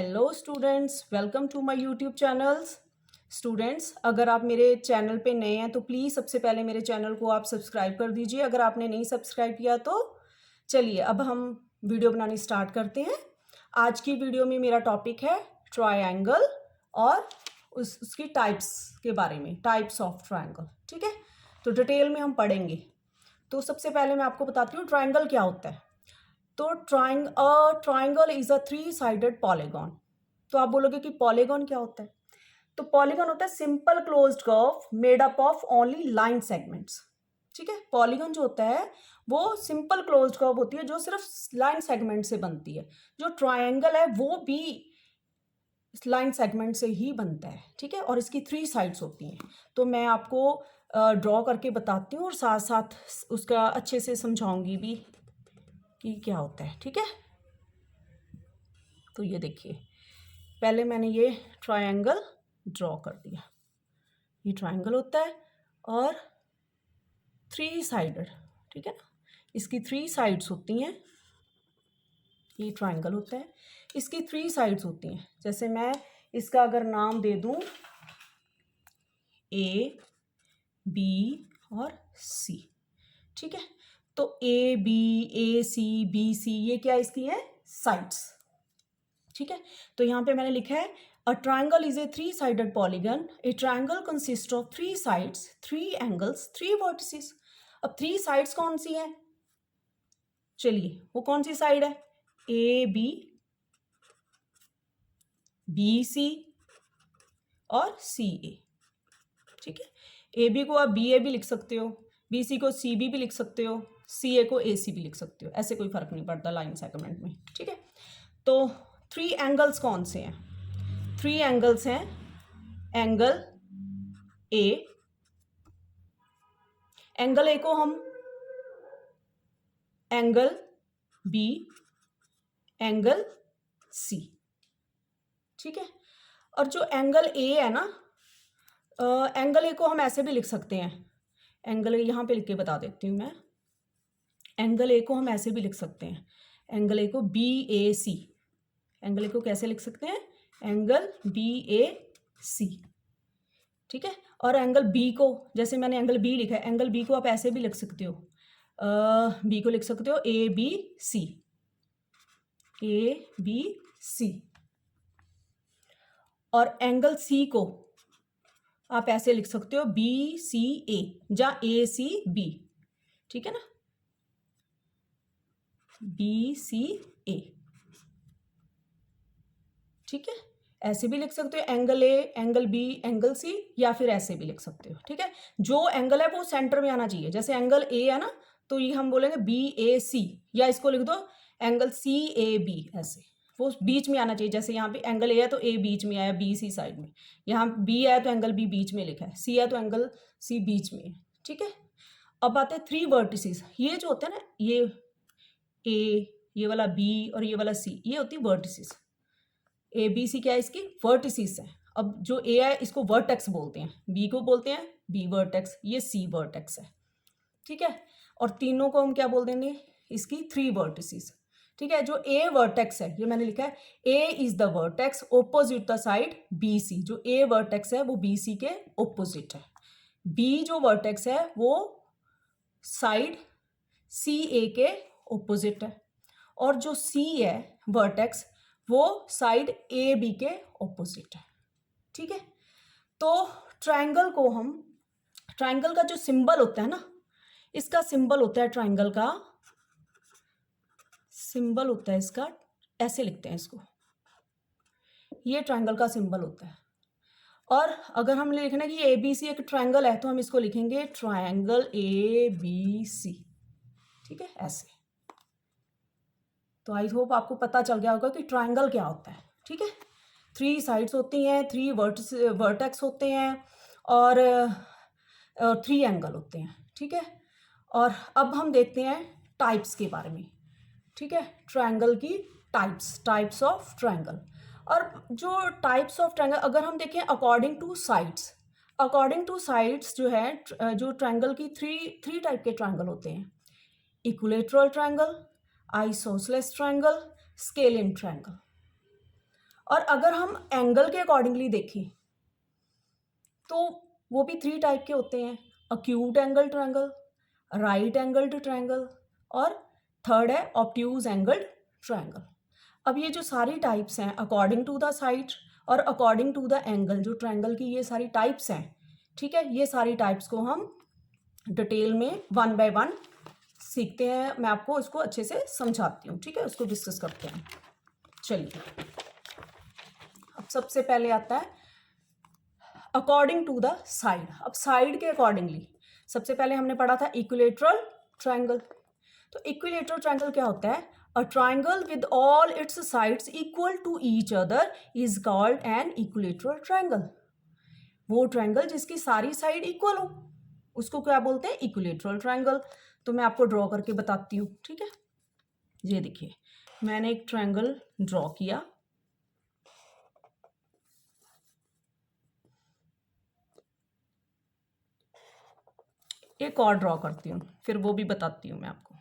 Hello students, welcome to my YouTube channels. Students, अगर आप मेरे चैनल पे नए हैं तो प्लीज़ सबसे पहले मेरे चैनल को आप सब्सक्राइब कर दीजिए। अगर आपने नहीं सब्सक्राइब किया तो चलिए अब हम वीडियो बनानी स्टार्ट करते हैं। आज की वीडियो में मेरा टॉपिक है ट्रायंगल और उसकी टाइप्स के बारे में, टाइप्स ऑफ ट्रायंगल। ठीक है, तो डिटेल में हम पढ़ेंगे। तो सबसे पहले मैं आपको बताती हूँ ट्रायंगल क्या होता है। तो triangle is a three sided polygon. तो आप बोलोगे कि पॉलीगॉन क्या होता है। तो पॉलीगॉन होता है simple closed curve made up of only line segments. ठीक है, पॉलीगॉन जो होता है वो सिंपल क्लोज्ड कर्व होती है जो सिर्फ लाइन सेगमेंट से बनती है। जो ट्राइंगल है वो भी लाइन सेगमेंट से ही बनता है। ठीक है, और इसकी थ्री साइड्स होती हैं। तो मैं आपको ड्रॉ करके बताती हूँ और साथ साथ उसका अच्छे से समझाऊंगी भी कि क्या होता है। ठीक है, तो ये देखिए, पहले मैंने ये ट्रायंगल ड्रॉ कर दिया। ये ट्रायंगल होता है और थ्री साइडेड। ठीक है ना, इसकी थ्री साइड्स होती हैं। ये ट्रायंगल होता है, इसकी थ्री साइड्स होती हैं। जैसे मैं इसका अगर नाम दे दूं ए, बी और सी। ठीक है, तो A B, A C, B C, ये क्या इसकी है, साइड्स। ठीक है, तो यहाँ पे मैंने लिखा है a triangle is a three sided polygon. A triangle consist of three sides, three angles, three vertices. अब थ्री साइड्स कौन सी हैं, चलिए वो कौन सी साइड है, ए बी, बी सी और सी ए। ठीक है, ए बी को आप बी ए भी लिख सकते हो, बी सी को सी बी भी लिख सकते हो, सी ए को ए सी भी लिख सकते हो। ऐसे कोई फर्क नहीं पड़ता लाइन सेगमेंट में। ठीक है, तो थ्री एंगल्स कौन से हैं, थ्री एंगल्स हैं एंगल ए, एंगल ए को हम एंगल बी, एंगल सी। ठीक है, और जो एंगल ए है ना, एंगल ए को हम ऐसे भी लिख सकते हैं। एंगल ए यहाँ पे लिख के बता देती हूँ मैं। एंगल ए को हम ऐसे भी लिख सकते हैं, एंगल ए को B A C. Angle A को कैसे लिख सकते हैं, एंगल बी ए सी। ठीक है, और एंगल बी को, जैसे मैंने एंगल बी लिखा है, एंगल बी को आप ऐसे भी लिख सकते हो, बी को लिख सकते हो A B C, A B C. और एंगल सी को आप ऐसे लिख सकते हो बी सी ए, या ए सी बी। ठीक है ना, बी सी ए। ठीक है, ऐसे भी लिख सकते हो angle A, angle B, angle C, या फिर ऐसे भी लिख सकते हो। ठीक है, जो एंगल है वो सेंटर में आना चाहिए। जैसे एंगल ए है ना, तो ये हम बोलेंगे बी ए सी, या इसको लिख दो एंगल सी ए बी। ऐसे वो बीच में आना चाहिए। जैसे यहाँ पे एंगल ए है तो ए बीच में आया, बी सी साइड में। यहाँ बी है तो एंगल बी बीच में लिखा है, सी है तो एंगल सी बीच में है। ठीक है, अब आते हैं थ्री वर्टिसेस। ये जो होते हैं ना, ये ए, ये वाला बी और ये वाला सी, ये होती है वर्टिसेस। ए बी सी क्या है, इसकी वर्टिसेस है। अब जो ए है इसको वर्टेक्स बोलते हैं, बी को बोलते हैं बी वर्टेक्स, ये सी वर्टेक्स है। ठीक है, और तीनों को हम क्या बोल देंगे, इसकी थ्री वर्टिसेस। ठीक है, जो ए वर्टेक्स है, ये मैंने लिखा है A is the vertex opposite the side B C. जो ए वर्टेक्स है वो बी सी के ओपोजिट है। बी जो वर्टेक्स है वो साइड सी ए के ओपोजिट है, और जो सी है वर्टेक्स वो साइड ए बी के ओपोजिट है। ठीक है, तो ट्रायंगल को हम, ट्रायंगल का जो सिंबल होता है ना, इसका सिंबल होता है, ट्रायंगल का सिंबल होता है इसका, ऐसे लिखते हैं इसको, ये ट्रायंगल का सिंबल होता है। और अगर हम लिखना कि ए बी सी एक ट्रायंगल है तो हम इसको लिखेंगे ट्रायंगल ए बी सी। ठीक है, ऐसे। तो आई होप आपको पता चल गया होगा कि ट्रायंगल क्या होता है। ठीक है, थ्री साइड्स होती हैं, थ्री वर्टेक्स होते हैं, और थ्री एंगल होते हैं। ठीक है, और अब हम देखते हैं टाइप्स के बारे में। ठीक है, ट्रायंगल की टाइप्स, टाइप्स ऑफ ट्रायंगल। और जो टाइप्स ऑफ ट्रायंगल अगर हम देखें according two sides, according two sides जो है, जो ट्रायंगल की थ्री टाइप के ट्रायंगल होते हैं, equilateral triangle, isosceles triangle, scalene triangle. और अगर हम एंगल के अकॉर्डिंगली देखें तो वो भी 3 टाइप के होते हैं, acute angle triangle, right angled triangle और थर्ड है ऑब्ट्यूज एंगल्ड ट्रायंगल। अब ये जो सारी टाइप्स हैं अकॉर्डिंग टू द साइड और अकॉर्डिंग टू द एंगल, जो ट्रायंगल की ये सारी टाइप्स हैं, ठीक है, ये सारी टाइप्स को हम डिटेल में 1 बाय 1 सीखते हैं। मैं आपको इसको अच्छे से समझाती हूँ, ठीक है, उसको डिस्कस करते हैं। चलिए, अब सबसे पहले आता है अकॉर्डिंग टू द साइड। अब साइड के अकॉर्डिंगली सबसे पहले हमने पढ़ा था इक्विलेटरल ट्रायंगल। तो इक्विलेटरल ट्रायंगल क्या होता है? A triangle with all its sides equal to each other is called an equilateral triangle. वो ट्रायंगल जिसकी सारी साइड इक्वल हो उसको क्या बोलते हैं? Equilateral triangle. तो मैं आपको ड्रॉ करके बताती हूँ, ठीक है। ये देखिए, मैंने एक ट्रायंगल ड्रॉ किया, एक और ड्रॉ करती हूँ, फिर वो भी बताती हूँ मैं आपको।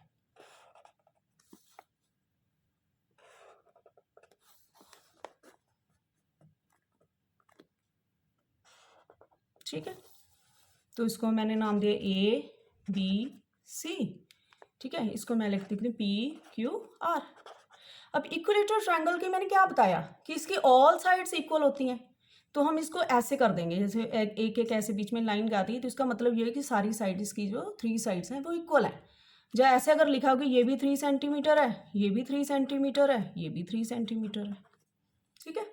ठीक है, तो इसको मैंने नाम दिया ABC, ठीक है, इसको मैं लिख देती हूँ PQR। अब इक्विलेटरल ट्रायंगल की मैंने क्या बताया कि इसकी ऑल साइड्स इक्वल होती हैं, तो हम इसको ऐसे कर देंगे, जैसे एक एक ऐसे बीच में लाइन गाती है, तो इसका मतलब ये है कि सारी साइड्स की जो 3 साइड्स हैं वो इक्वल है। या ऐसे अगर लिखा हो कि ये भी 3 सेंटीमीटर है, ये भी 3 सेंटीमीटर है, ये भी 3 सेंटीमीटर है, ठीक है,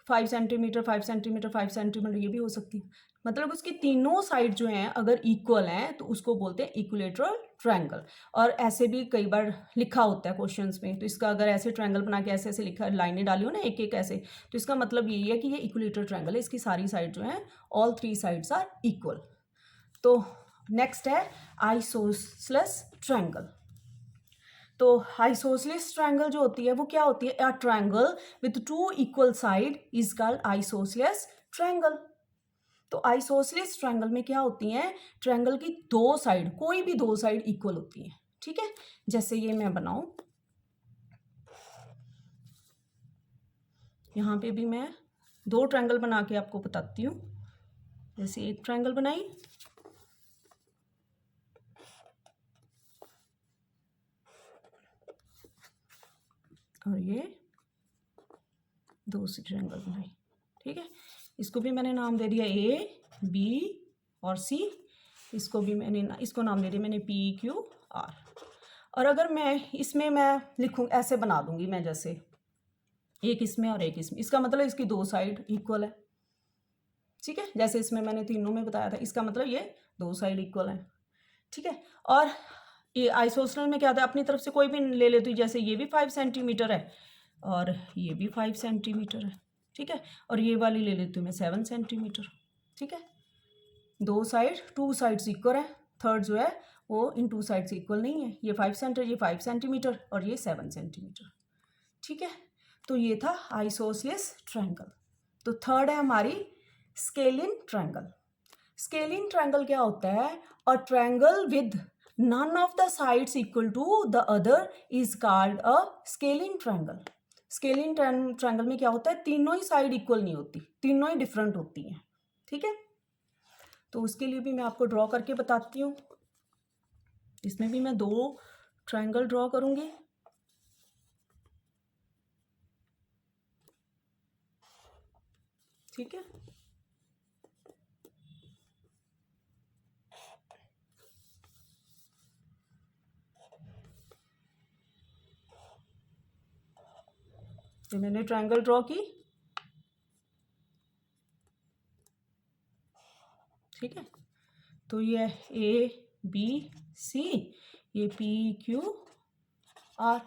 5 सेंटीमीटर 5 सेंटीमीटर 5 सेंटीमीटर ये भी हो सकती है। मतलब उसकी तीनों साइड जो हैं अगर इक्वल हैं तो उसको बोलते हैं इक्विलेटरल ट्रायंगल। और ऐसे भी कई बार लिखा होता है क्वेश्चंस में, तो इसका अगर ऐसे ट्रायंगल बना के ऐसे ऐसे लिखा, लाइनें डाली हो ना एक एक ऐसे, तो इसका मतलब यही है कि ये इक्विलेटरल ट्रायंगल है, इसकी सारी साइड जो हैं ऑल 3 साइड्स आर इक्वल। तो नेक्स्ट है आइसोसेलेस ट्रायंगल। तो आइसोसेलेस ट्रायंगल जो होती है वो क्या होती है? A triangle with 2 equal side is called isosceles triangle. तो आइसोसेलेस ट्रायंगल में क्या होती हैं? ट्रायंगल की 2 साइड, कोई भी 2 साइड इक्वल होती हैं, ठीक है। जैसे ये मैं बनाऊं, यहाँ पे भी मैं 2 ट्रायंगल बना के आपको बताती हूँ। जैसे एक ट्रायंगल बनाई, और ये दूसरी ट्रायंगल बनाई, ठीक है। इसको भी मैंने नाम दे दिया AB और C। इसको भी मैंने इसको नाम दे दिया मैंने PQR। और अगर मैं इसमें मैं लिखूँ, ऐसे बना दूंगी मैं, जैसे एक इसमें और एक इसमें, इसका मतलब इसकी 2 साइड इक्वल है, ठीक है। जैसे इसमें मैंने तीनों में बताया था, इसका मतलब ये 2 साइड इक्वल है, ठीक है। और ये आइसोसेलेस में क्या था? अपनी तरफ से कोई भी ले लेती हूँ, जैसे ये भी 5 सेंटीमीटर है और ये भी 5 सेंटीमीटर है, ठीक है। और ये वाली ले लेती हूँ मैं 7 सेंटीमीटर, ठीक है। 2 साइड 2 साइड्स इक्वल है, थर्ड जो है वो इन 2 साइड्स इक्वल नहीं है, ये 5 सेंटीमीटर और ये 7 सेंटीमीटर, ठीक है। तो ये था आइसोसेलेस ट्रायंगल। तो थर्ड है हमारी स्केलिन ट्रायंगल। स्केलिन ट्रायंगल क्या होता है? A triangle with none of the sides equal to the other is called a scalene triangle. Scalene triangle में क्या होता है? तीनों ही साइड इक्वल नहीं होती, तीनों ही डिफरेंट होती हैं, ठीक है। तो उसके लिए भी मैं आपको ड्रॉ करके बताती हूँ। इसमें भी मैं 2 ट्रायंगल ड्रॉ करूँगी, ठीक है। तो मैंने ट्रायंगल ड्रॉ की, ठीक है। तो ये ABC, ये PQR।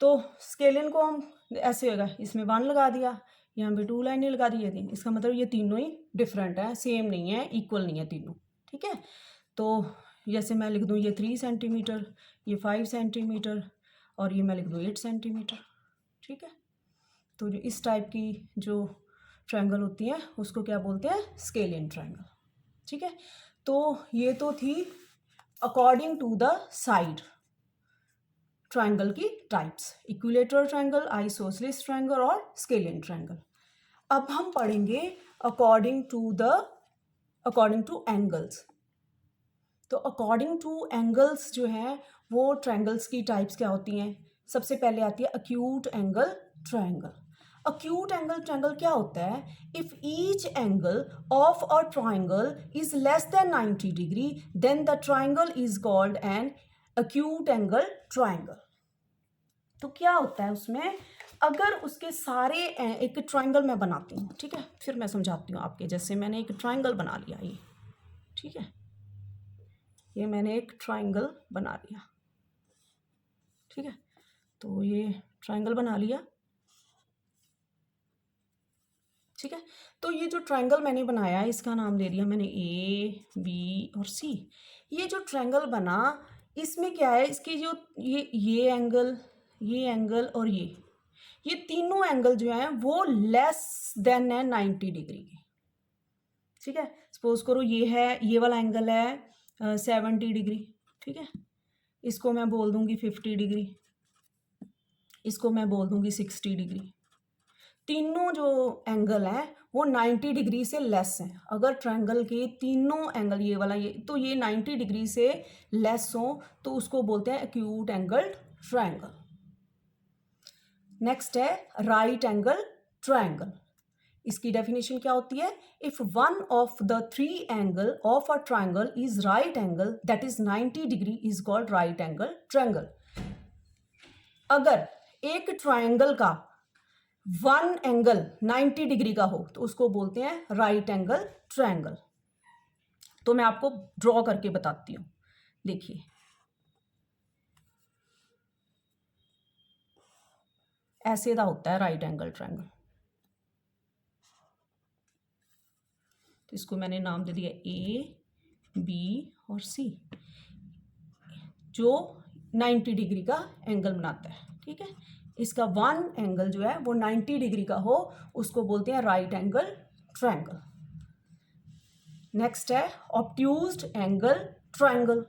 तो स्केलिन को हम ऐसे होगा, इसमें 1 लगा दिया, यहाँ पे 2 लाइनें लगा दी थी, इसका मतलब ये तीनों ही डिफरेंट है, सेम नहीं है, इक्वल नहीं है तीनों, ठीक है। तो जैसे मैं लिख दूँ ये 3 सेंटीमीटर, ये 5 सेंटीमीटर और ये मैं लिख दूँ 8 सेंटीमीटर, ठीक है। तो जो इस टाइप की जो ट्रायंगल होती है उसको क्या बोलते हैं? स्केलिन ट्रायंगल, ठीक है। तो ये तो थी according to the side, triangle की types, equilateral triangle, isosceles triangle और स्केलियन ट्रायंगल। अब हम पढ़ेंगे अकॉर्डिंग टू एंगल्स। तो अकॉर्डिंग टू एंगल्स जो है वो ट्रायंगल्स की टाइप्स क्या होती हैं। सबसे पहले आती है acute angle triangle. Acute angle triangle क्या होता है, if each angle of a triangle is less than 90 degree then the triangle is called an acute angle triangle. तो क्या होता है उसमें, अगर उसके सारे एक ट्रायंगल मैं बनाती हूँ, ठीक है, फिर मैं समझाती हूँ आपके। जैसे मैंने एक ट्रायंगल बना लिया ये, ठीक है, ये मैंने एक ट्रायंगल बना लिया, ठीक है, तो ये ट्रायंगल बना लिया, ठीक है। तो ये जो ट्रायंगल मैंने बनाया है इसका नाम दे दिया मैंने ए, बी और सी। ये जो ट्रायंगल बना इसमें क्या है, इसकी जो ये एंगल और ये तीनों एंगल जो हैं वो लेस देन है 90 डिग्री के, ठीक है। सपोज करो ये वाला एंगल है 70 डिग्री, ठीक है, इसको मैं बोल दूंगी 50 डिग्री, इसको मैं बोल दूंगी 60 डिग्री। तीनों जो एंगल हैं वो 90 डिग्री से लेस हैं। अगर ट्रायंगल के तीनों एंगल, ये वाला तो ये 90 डिग्री से लेस हो तो उसको बोलते हैं एक्यूट एंगल ट्रायंगल। नेक्स्ट है राइट एंगल ट्रायंगल। इसकी डेफिनेशन क्या होती है, if one of the three angle of a triangle is right angle that is 90 degree is called right angle triangle. अगर एक ट्रायंगल का वन एंगल 90 डिग्री का हो तो उसको बोलते हैं राइट एंगल ट्रायंगल। तो मैं आपको ड्रॉ करके बताती हूँ, देखिए ऐसे दा होता है राइट एंगल ट्रायंगल। तो इसको मैंने नाम दे दिया ए, बी और सी, जो 90 डिग्री का एंगल बनाता है, ठीक है। इसका वन एंगल जो है वो 90 डिग्री का हो उसको बोलते हैं राइट एंगल ट्रायंगल। नेक्स्ट है obtused angle triangle.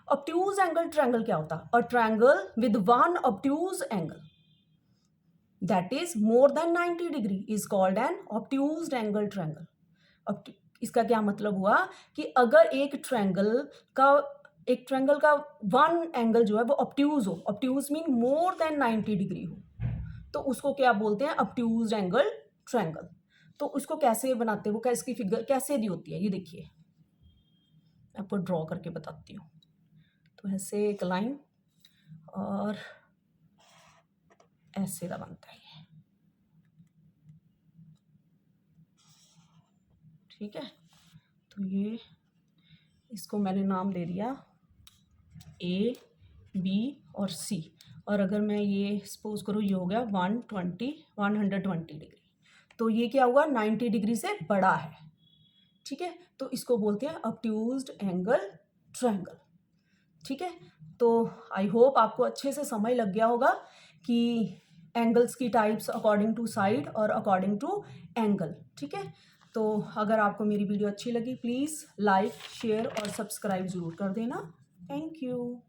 Obtuse angle triangle क्या होता है, a triangle with one obtuse angle that is more than 90 degree is called an obtused angle triangle. इसका क्या मतलब हुआ कि अगर एक ट्रायंगल का वन एंगल जो है वो ऑब्ट्यूज हो, ऑब्ट्यूज मीन मोर देन 90 डिग्री हो, तो उसको क्या बोलते हैं, ऑब्ट्यूज्ड एंगल ट्रायंगल। तो उसको कैसे बनाते हैं, वो इसकी फिगर कैसे दी होती है, ये देखिए आपको ड्रॉ करके बताती हूँ। तो ऐसे एक लाइन और ऐसे का बनता है ये, ठीक है। तो ये इसको मैंने नाम दे दिया ए, बी और सी। और अगर मैं ये सपोज करूँ ये हो गया 120 डिग्री, तो ये क्या हुआ 90 डिग्री से बड़ा है, ठीक है। तो इसको बोलते हैं ऑब्ट्यूज्ड एंगल ट्रायंगल, ठीक है। तो आई होप आपको अच्छे से समझ लग गया होगा कि एंगल्स की टाइप्स अकॉर्डिंग टू साइड और अकॉर्डिंग टू एंगल, ठीक है। तो अगर आपको मेरी वीडियो अच्छी लगी प्लीज़ लाइक, शेयर और सब्सक्राइब ज़रूर कर देना। Thank you.